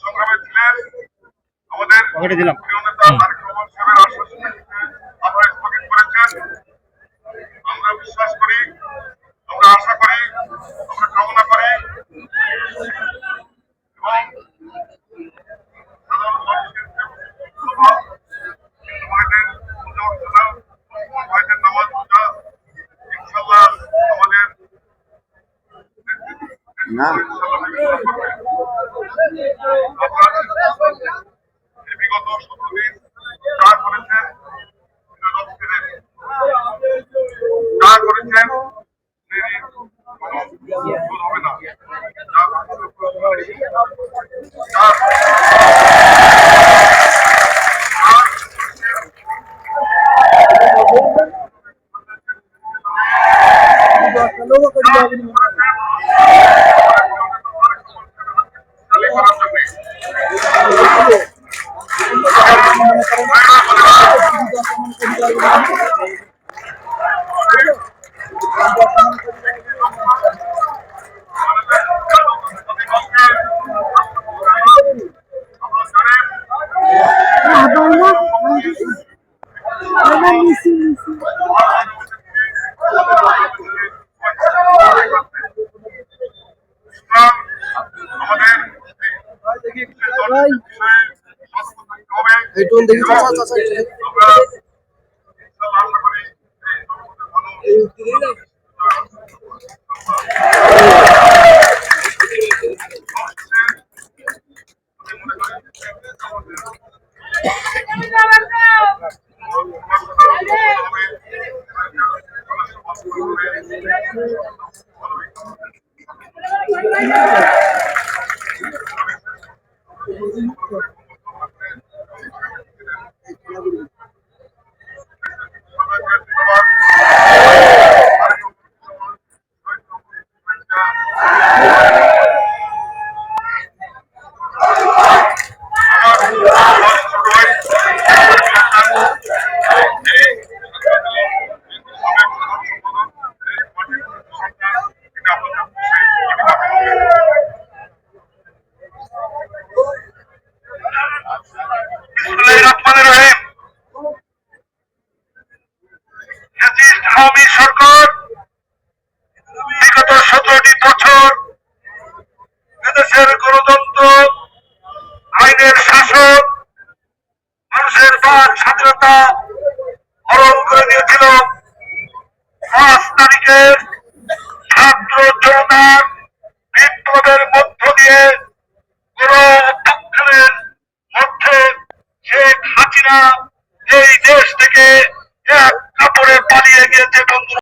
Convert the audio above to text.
সংগ্রামে ছিলেন আমাদের প্রিয় নেতা তারেক রহমান সাহেবের আশ্বাস আপনারা স্থগিত করেছেন। আমরা বিশ্বাস করি, আমরা আশা করি, আমরা কামনা করি এবং সাধারণ মানুষের ভাইদের পূজা অর্চনা, ভাইদের নামাজ পূজা ইনশাল্লাহ আমাদের বিগত 17 দিন যা করেছেন যা করেছেন হবে না। সরকার বিগত 17টি বছর এদেশের গণতন্ত্র, আইনের শাসন, মানুষের বাক স্বাধীনতা হরণ করে দিয়েছিল। 5 তারিখের ছাত্র জনতার বিপ্লবের মধ্য দিয়ে গণঅভ্যুত্থানের মধ্যে শেখ হাসিনা এই দেশ থেকে এক কাপড়ে পালিয়ে গিয়েছে। বন্ধুরা,